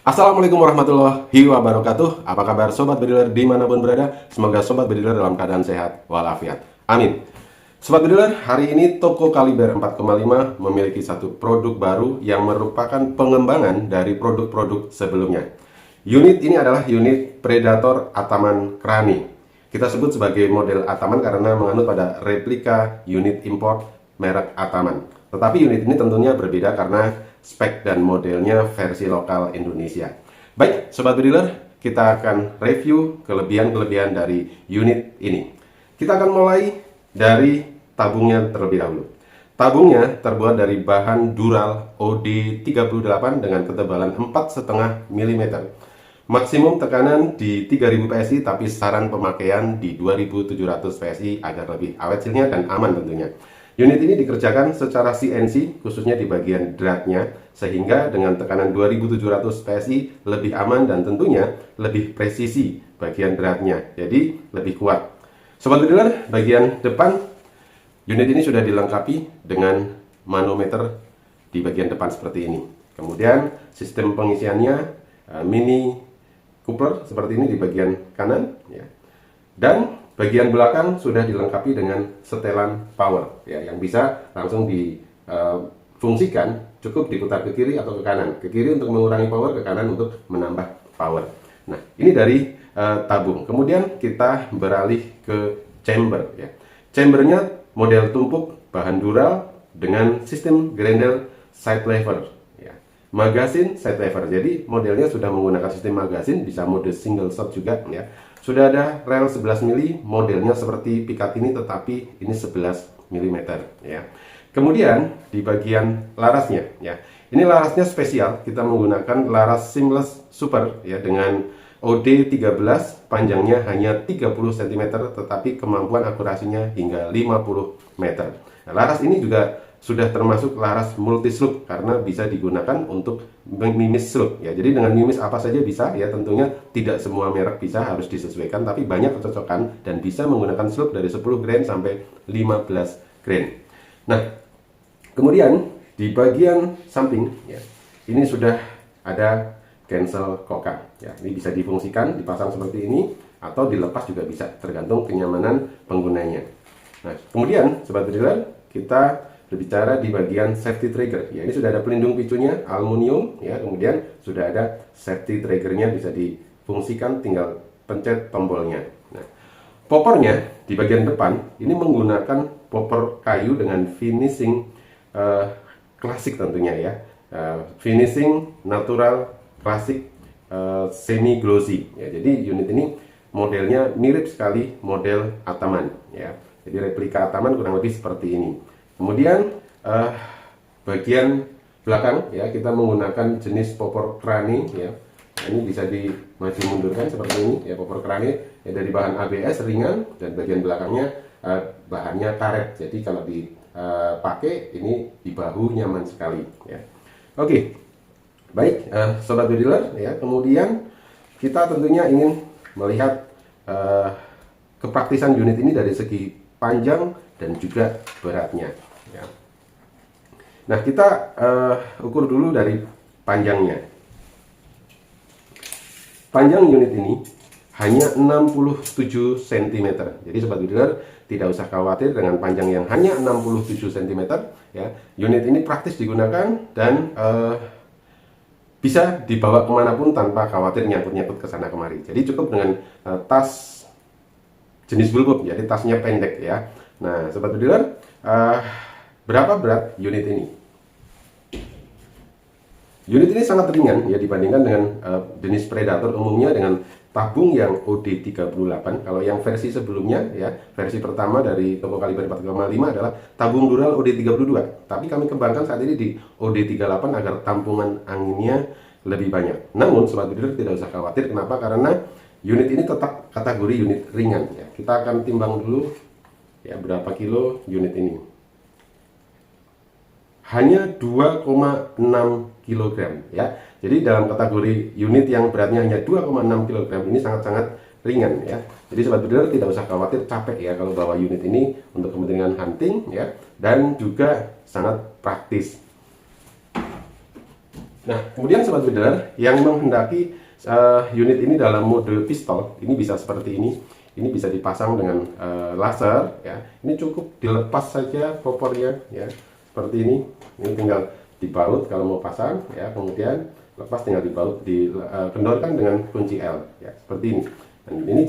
Assalamualaikum warahmatullahi wabarakatuh. Apa kabar sobat bediler dimanapun berada? Semoga sobat bediler dalam keadaan sehat walafiat. Amin. Sobat bediler, hari ini toko Kaliber 4,5 memiliki satu produk baru yang merupakan pengembangan dari produk-produk sebelumnya. Unit ini adalah unit Predator Ataman Crane. Kita sebut sebagai model Ataman karena menganut pada replika unit import merek Ataman. Tetapi unit ini tentunya berbeda karena spek dan modelnya versi lokal Indonesia. Baik, sobat bediler, kita akan review kelebihan-kelebihan dari unit ini. Kita akan mulai dari tabungnya terlebih dahulu. Tabungnya terbuat dari bahan dural OD38 dengan ketebalan 4,5 mm. Maksimum tekanan di 3000 PSI, tapi saran pemakaian di 2700 PSI agar lebih awet sealnya dan aman tentunya. Unit ini dikerjakan secara CNC, khususnya di bagian dratnya, sehingga dengan tekanan 2700 PSI lebih aman dan tentunya lebih presisi bagian dratnya, jadi lebih kuat. Sobat bediler, bagian depan unit ini sudah dilengkapi dengan manometer di bagian depan seperti ini. Kemudian sistem pengisiannya mini coupler seperti ini di bagian kanan, ya. Dan bagian belakang sudah dilengkapi dengan setelan power, ya, yang bisa langsung difungsikan, cukup diputar ke kiri atau ke kanan. Ke kiri untuk mengurangi power, ke kanan untuk menambah power. Nah, ini dari tabung. Kemudian kita beralih ke chamber, ya. Chambernya model tumpuk bahan dural dengan sistem Grendel side lever, ya. Magazine side lever. Jadi modelnya sudah menggunakan sistem magazine, bisa mode single shot juga, ya. Sudah ada rel 11 mm, modelnya seperti Picatinny tetapi ini 11 mm, ya. Kemudian di bagian larasnya, ya. Ini larasnya spesial, kita menggunakan laras seamless super, ya, dengan OD13, panjangnya hanya 30 cm tetapi kemampuan akurasinya hingga 50 meter. Nah, laras ini juga sudah termasuk laras multi slope karena bisa digunakan untuk mimis slope, ya. Jadi dengan mimis apa saja bisa, ya, tentunya tidak semua merek bisa, harus disesuaikan, tapi banyak kecocokan dan bisa menggunakan slope dari 10 grain sampai 15 grain. Nah, kemudian di bagian samping, ya, ini sudah ada cancel koka, ya. Ini bisa difungsikan, dipasang seperti ini atau dilepas juga bisa, tergantung kenyamanan penggunanya. Nah, kemudian sobat bediler, kita berbicara di bagian safety trigger, ya. Ini sudah ada pelindung picunya aluminium, ya. Kemudian sudah ada safety triggernya, bisa difungsikan, tinggal pencet tombolnya. Nah, poppernya di bagian depan ini menggunakan popper kayu dengan finishing klasik tentunya, ya. Finishing natural klasik semi glossy, ya. Jadi unit ini modelnya mirip sekali model Ataman, ya. Jadi replika Ataman kurang lebih seperti ini. Kemudian bagian belakang, ya, kita menggunakan jenis popper crane, ya. Nah, ini bisa dimaju mundurkan seperti ini, ya, popper crane, ya, dari bahan ABS ringan dan bagian belakangnya bahannya karet. Jadi kalau dipakai ini di bahu nyaman sekali, ya. Oke, baik, sobat bediler, ya. Kemudian kita tentunya ingin melihat kepraktisan unit ini dari segi panjang dan juga beratnya, ya. Nah, kita ukur dulu dari panjangnya. Panjang unit ini hanya 67 cm. Jadi sobat bediler tidak usah khawatir dengan panjang yang hanya 67 cm, ya. Unit ini praktis digunakan dan bisa dibawa kemanapun tanpa khawatir nyangkut-nyangkut ke sana kemari. Jadi cukup dengan tas jenis bulbub, jadi tasnya pendek, ya. Nah, sobat bediler, berapa berat unit ini? Unit ini sangat ringan, ya, dibandingkan dengan jenis Predator umumnya dengan tabung yang OD38. Kalau yang versi sebelumnya, ya, versi pertama dari toko Kaliber 4,5 adalah tabung dural OD32. Tapi kami kembangkan saat ini di OD38 agar tampungan anginnya lebih banyak. Namun sobat bediler tidak usah khawatir, kenapa? Karena unit ini tetap kategori unit ringan, ya. Kita akan timbang dulu, ya, berapa kilo unit ini. Hanya 2,6 kg, ya. Jadi dalam kategori unit yang beratnya hanya 2,6 kg ini sangat-sangat ringan, ya. Jadi sobat bediler tidak usah khawatir capek, ya, kalau bawa unit ini untuk kepentingan hunting, ya. dan juga sangat praktis. Nah, kemudian sobat bidler yang menghendaki unit ini dalam mode pistol, ini bisa seperti ini. Ini bisa dipasang dengan laser ya. Ini cukup dilepas saja popornya ya. Seperti ini. Ini tinggal dibaut kalau mau pasang ya. Kemudian lepas tinggal dibaut, dikendorkan dengan kunci L ya. Seperti ini. Dan ini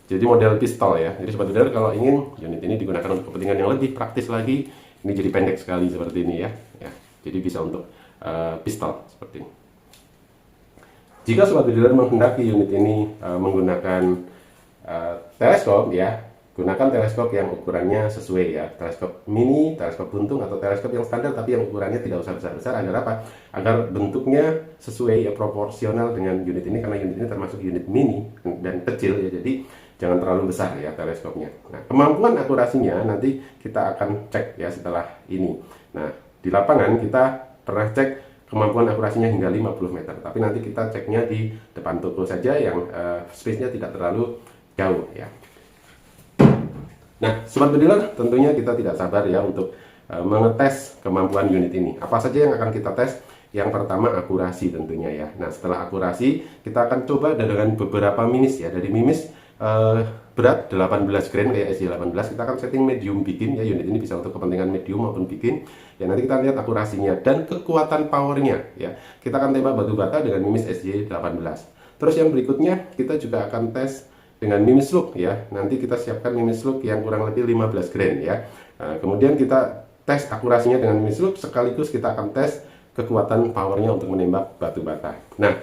jadi model pistol ya. Jadi sobat bidler kalau ingin unit ini digunakan untuk kepentingan yang lebih praktis lagi, ini jadi pendek sekali seperti ini ya. Jadi bisa untuk pistol seperti ini. Jika sobat bidler menghendaki unit ini menggunakan teleskop ya, gunakan teleskop yang ukurannya sesuai ya, teleskop mini, teleskop buntung atau teleskop yang standar tapi yang ukurannya tidak usah besar-besar. Agar apa? Agar bentuknya sesuai ya, proporsional dengan unit ini, karena unit ini termasuk unit mini dan kecil ya, jadi jangan terlalu besar ya teleskopnya. Nah, kemampuan akurasinya nanti kita akan cek ya setelah ini. Nah, di lapangan kita pernah cek kemampuan akurasinya hingga 50 meter, tapi nanti kita ceknya di depan toko saja yang space-nya tidak terlalu jauh ya. Nah, sobat bediler, tentunya kita tidak sabar ya untuk mengetes kemampuan unit ini. Apa saja yang akan kita tes? Yang pertama akurasi tentunya ya. Nah, setelah akurasi kita akan coba dengan beberapa mimis ya. Dari mimis berat 18 grain kayak SJ18, kita akan setting medium bikin ya. Unit ini bisa untuk kepentingan medium maupun bikin ya. Nanti kita lihat akurasinya dan kekuatan powernya ya. Kita akan tembak batu bata dengan mimis SJ18. Terus yang berikutnya kita juga akan tes dengan mimis look ya. Nanti kita siapkan mimis look yang kurang lebih 15 grain ya. Nah, kemudian kita tes akurasinya dengan mimis look, sekaligus kita akan tes kekuatan powernya untuk menembak batu bata. Nah,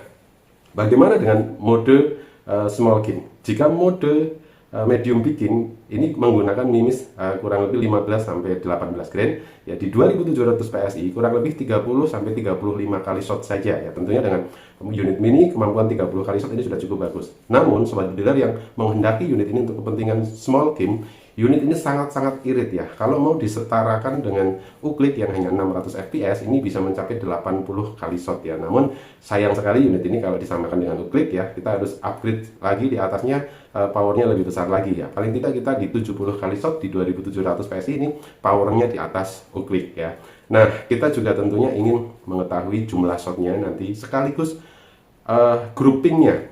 bagaimana dengan mode small game? Jika mode medium bikin ini menggunakan mimis kurang lebih 15 sampai 18 grain ya, di 2700 PSI kurang lebih 30 sampai 35 kali shot saja ya. Tentunya dengan unit mini kemampuan 30 kali shot ini sudah cukup bagus. Namun sobat bediler yang menghendaki unit ini untuk kepentingan small game, unit ini sangat-sangat irit ya. Kalau mau disetarakan dengan uklik yang hanya 600 fps, ini bisa mencapai 80 kali shot ya. Namun sayang sekali unit ini kalau disamakan dengan uklik ya, kita harus upgrade lagi di atasnya, powernya lebih besar lagi ya. Paling tidak kita di 70 kali shot di 2700 PSI ini powernya di atas uklik ya. Nah, kita juga tentunya ingin mengetahui jumlah shotnya nanti, sekaligus groupingnya.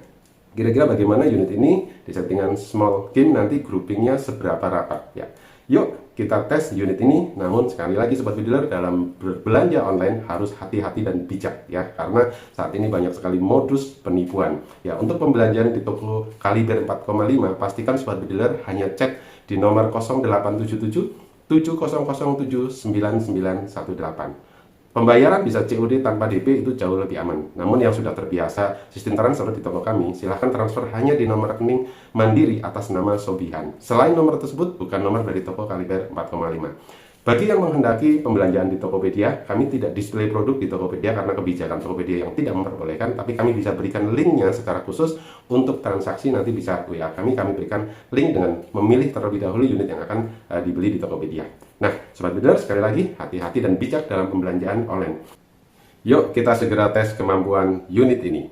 Kira-kira bagaimana unit ini di settingan small game nanti groupingnya seberapa rapat ya. Yuk kita tes unit ini. Namun sekali lagi sobat bediler, dalam berbelanja online harus hati-hati dan bijak ya, karena saat ini banyak sekali modus penipuan ya. Untuk pembelanjaan di toko kaliber 4,5, pastikan sobat bediler hanya cek di nomor 0877 7007 9918. Pembayaran bisa COD tanpa DP, itu jauh lebih aman. Namun yang sudah terbiasa sistem transfer di toko kami, silahkan transfer hanya di nomor rekening mandiri atas nama Sobihan. Selain nomor tersebut bukan nomor dari toko kaliber 4,5. Bagi yang menghendaki pembelanjaan di Tokopedia, kami tidak display produk di Tokopedia karena kebijakan Tokopedia yang tidak memperbolehkan, tapi kami bisa berikan linknya secara khusus untuk transaksi. Nanti bisa WA kami berikan link dengan memilih terlebih dahulu unit yang akan dibeli di Tokopedia. Nah, sobat bediler, sekali lagi hati-hati dan bijak dalam pembelanjaan online. Yuk kita segera tes kemampuan unit ini.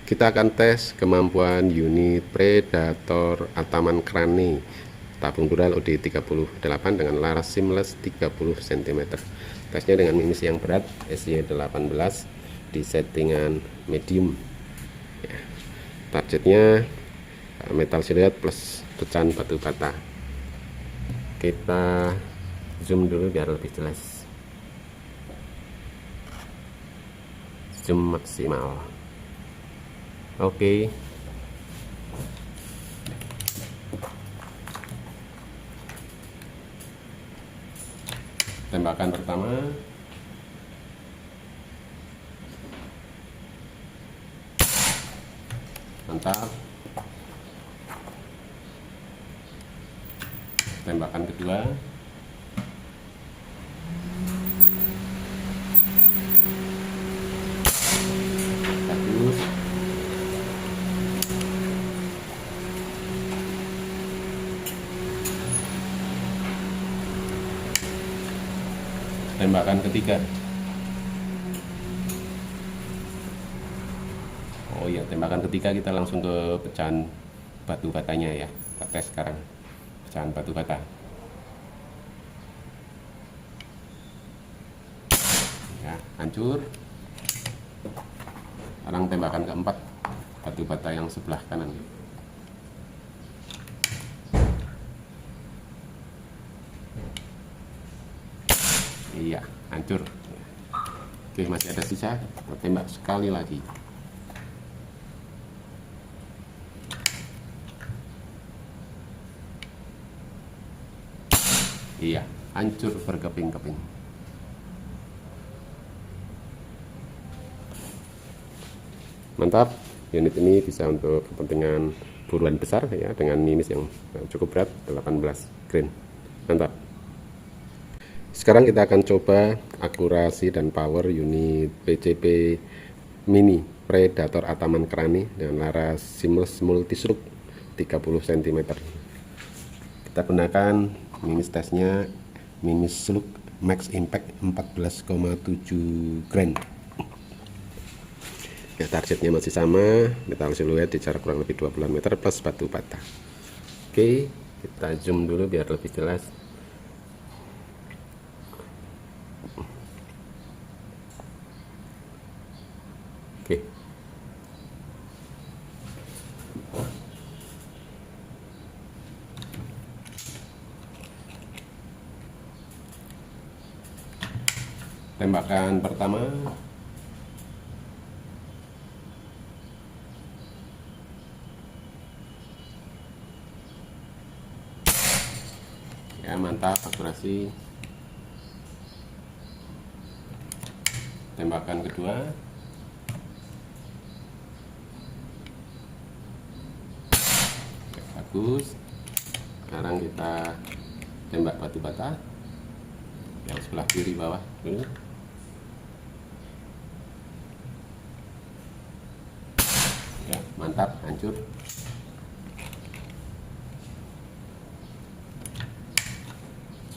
Kita akan tes kemampuan unit Predator Ataman Crane tabung dural OD38 dengan laras seamless 30 cm. Tesnya dengan mimis yang berat SY18 di settingan medium ya. Targetnya metal siluet plus pecahan batu bata. Kita zoom dulu biar lebih jelas. Zoom maksimal. Oke. Tembakan pertama. Mantap. Tembakan kedua. Bagus. Tembakan ketiga. Oh iya, tembakan ketiga kita langsung ke pecahan batu batanya ya. Kita tes sekarang pecahan batu bata. hancur. Sekarang tembakan keempat, batu bata yang sebelah kanan. Iya, hancur. Oke, masih ada sisa, kita tembak sekali lagi. Iya, hancur berkeping-keping. Mantap, unit ini bisa untuk kepentingan buruan besar ya, dengan mimis yang cukup berat 18 grain. Mantap. Sekarang kita akan coba akurasi dan power unit PCP Mini Predator Ataman Crane dengan laras seamless multislug 30 cm. Kita gunakan mimis tesnya, mimis slug max impact 14,7 grain. Ya, targetnya masih sama, metal siluet di jarak kurang lebih 20 meter plus batu bata. Oke, kita zoom dulu biar lebih jelas. Oke. Tembakan pertama. Ya, mantap, akurasi. Tembakan kedua. Ya, bagus. Sekarang kita tembak batu bata yang sebelah kiri bawah dulu. Ya, mantap, hancur.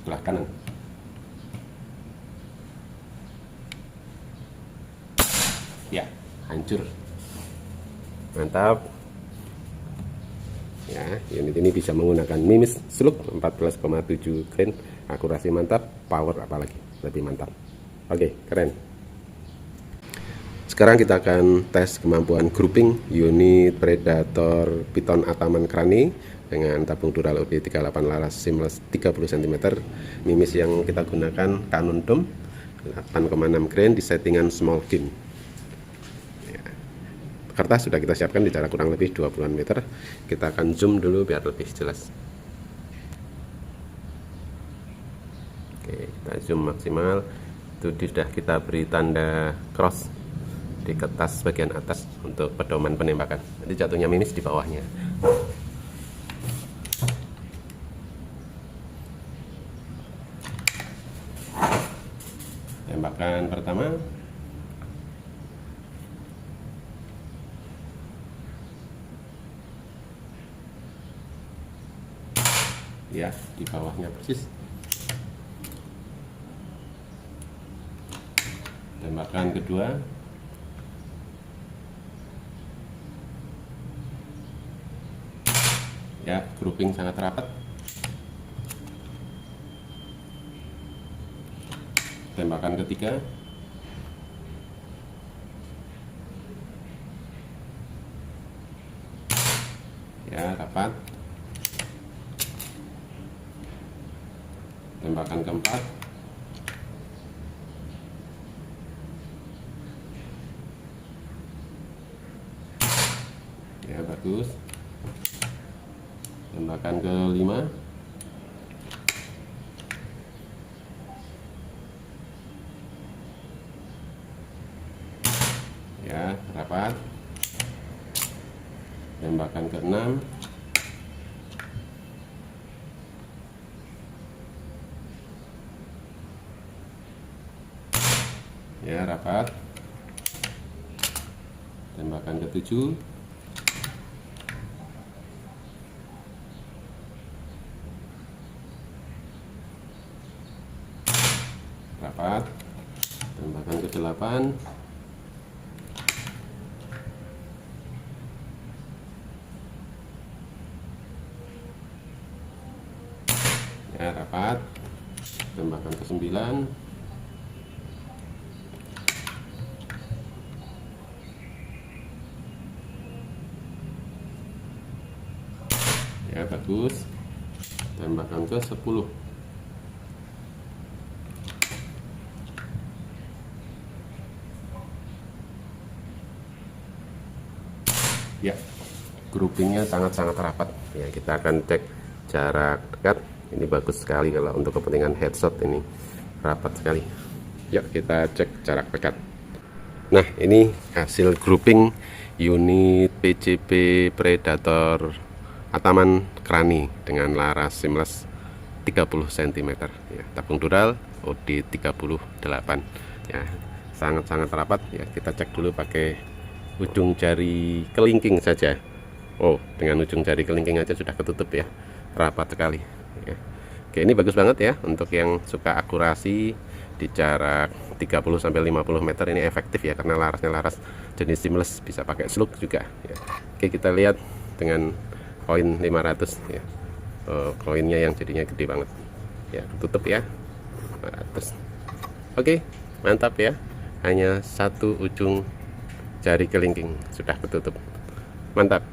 Sebelah kanan. Ya, hancur. Mantap. Ya, unit ini bisa menggunakan mimis slug 14,7 grain, akurasi mantap, power apalagi lebih mantap. Oke, keren. Sekarang kita akan tes kemampuan grouping unit Predator Python Ataman Crane dengan tabung Dural OD 38 laras seamless 30 cm. Mimis yang kita gunakan Canon Dome 8,6 grain di settingan small game. Kertas sudah kita siapkan di jarak kurang lebih 20 meter. Kita akan zoom dulu biar lebih jelas. Oke, kita zoom maksimal. Itu sudah kita beri tanda cross di kertas bagian atas untuk pedoman penembakan. Nanti jatuhnya mimis di bawahnya. Tembakan pertama. Ya, di bawahnya persis. Tembakan kedua. Ya, grouping sangat rapat. Tembakan ketiga. Ya, rapat. Tembakan keempat. Ya, bagus. Tembakan kelima. Ya, rapat. Tembakan keenam. Ya, rapat. Tembakan ketujuh. Rapat. Tembakan ke-8. Ya, rapat. Tembakan ke-9. ya, bagus. Tembakan ke 10. Ya, groupingnya sangat-sangat rapat ya. Kita akan cek jarak dekat. Ini bagus sekali kalau untuk kepentingan headshot, ini rapat sekali. Yuk kita cek jarak dekat. Nah, ini hasil grouping unit PCP Predator Ataman Crani dengan laras seamless 30 cm ya, tabung dural OD 38 ya, sangat-sangat rapat ya. Kita cek dulu pakai ujung jari kelingking saja. Oh, dengan ujung jari kelingking aja sudah ketutup ya, rapat sekali ya. Oke, ini bagus banget ya untuk yang suka akurasi di jarak 30-50 meter. Ini efektif ya, karena larasnya laras jenis seamless, bisa pakai slug juga ya. Oke, kita lihat dengan koin 500 ya. Koinnya yang jadinya gede banget ya, tutup ya 500. Oke, mantap ya, hanya satu ujung jari kelingking sudah ketutup, mantap.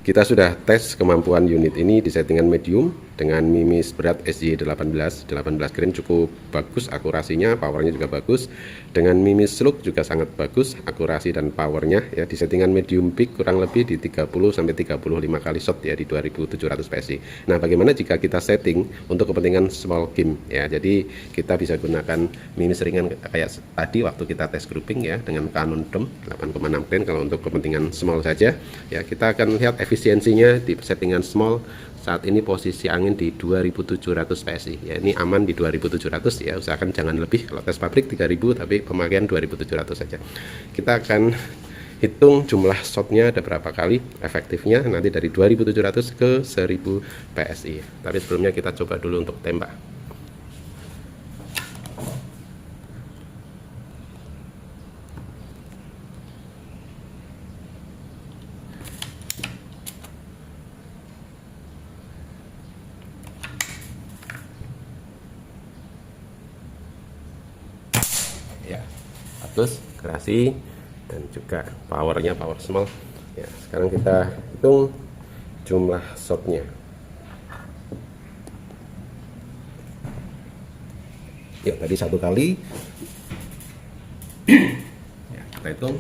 Kita sudah tes kemampuan unit ini di settingan medium dengan mimis berat SJ18 grain, cukup bagus akurasinya, powernya juga bagus. Dengan mimis slug juga sangat bagus akurasi dan powernya ya. Di settingan medium peak kurang lebih di 30-35 kali shot ya, di 2700 PSI. Nah, bagaimana jika kita setting untuk kepentingan small game ya? Jadi kita bisa gunakan mimis ringan kayak tadi waktu kita tes grouping ya, dengan Canon DOM 8,6 grain. Kalau untuk kepentingan small saja ya, kita akan lihat efisiensinya di settingan small. Saat ini posisi angin di 2700 PSI ya, ini aman di 2700 ya, usahakan jangan lebih. Kalau tes pabrik 3000, tapi pemakaian 2700 saja. Kita akan hitung jumlah shotnya ada berapa kali, efektifnya nanti dari 2700 ke 1000 PSI. Tapi sebelumnya kita coba dulu untuk tembak. Ya, bagus, gerasi dan juga powernya power small ya. Sekarang kita hitung jumlah shotnya. Yuk, tadi satu kali ya, kita hitung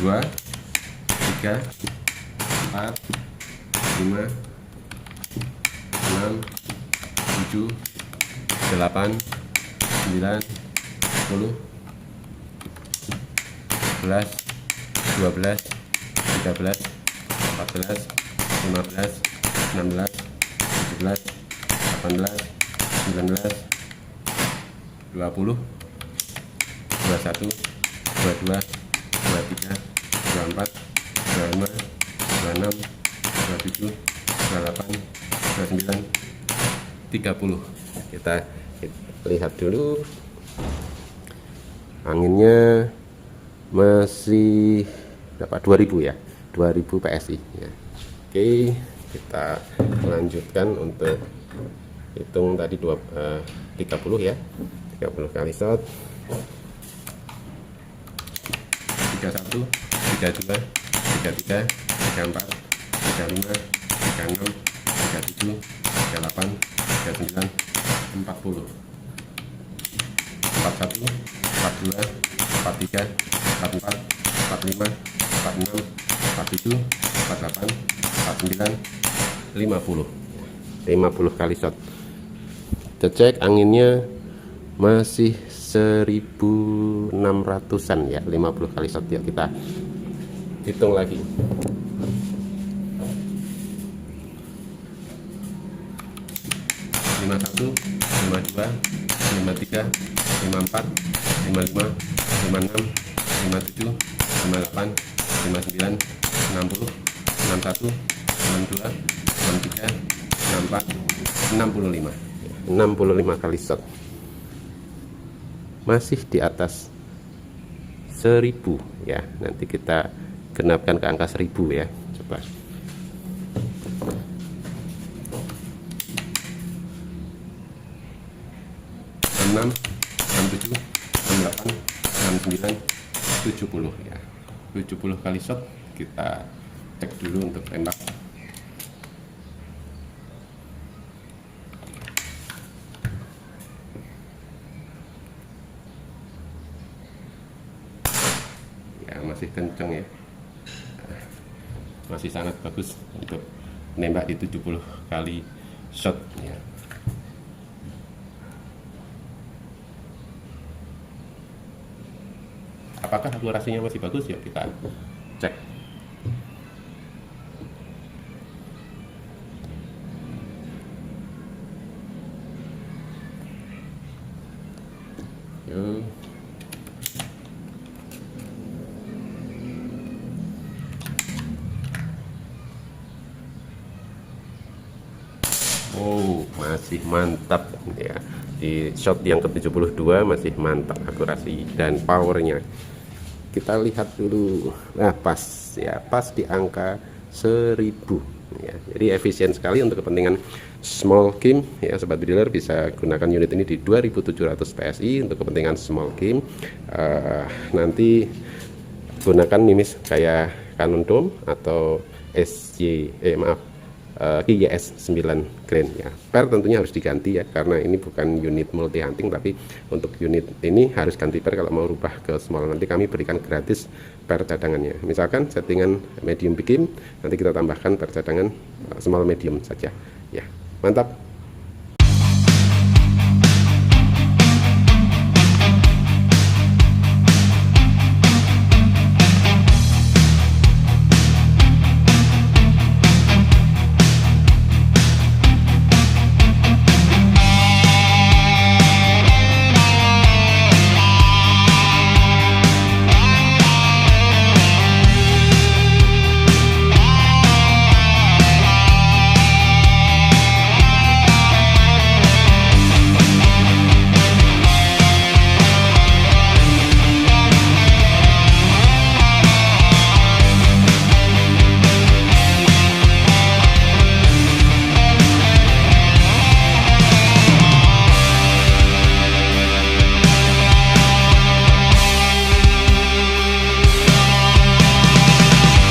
2, 3, 4, 5, 6, 7, 8, 9, 10, 11, 12, 13, 14, 15, 16, 17, 18, 19, 20, 21, 22, 23, 24, 25, 26, 27, 28, 29, 30. Kita lihat dulu, anginnya masih berapa, 2000 ya, 2000 PSI ya. Oke, kita lanjutkan untuk hitung tadi 30 ya, 30 kali shot. 31, 32, 33, 34, 35, 36, 37, 38, 39, 40, 41, 42, 43, 44, 45, 46, 47, 48, 49, 50. 50 kali shot. Kita cek anginnya masih 1600-an ya, 50 kali shot ya. Kita hitung lagi. 51, 52, 53, 54, 55, 56, 57, 58, 59, 60, 61, 62, 63, 64, 65. 65 kali shot. Masih di atas 1000 ya. Nanti kita genapkan ke angka 1000 ya. Coba. Enam, 67, 68, 69, 70 ya. 70 kali shot. Kita cek dulu untuk tembak. masih kenceng ya, masih sangat bagus untuk nembak di 70 kali shot ya. Apakah akurasinya masih bagus? Yuk kita cek. Yuk. Oh, masih mantap ya. Di shot yang ke-72 masih mantap akurasi dan powernya. Kita lihat dulu. Nah, pas ya, pas di angka 1000 ya. Jadi efisien sekali untuk kepentingan small game ya, sobat bediler bisa gunakan unit ini di 2700 PSI untuk kepentingan small game. Nanti gunakan mimis kayak Canon Dome atau KYS 9 Grand ya. Per tentunya harus diganti ya, karena ini bukan unit multi hunting, tapi untuk unit ini harus ganti per kalau mau rubah ke small. Nanti kami berikan gratis per cadangannya. Misalkan settingan medium bikin, nanti kita tambahkan per cadangan small medium saja ya. Mantap.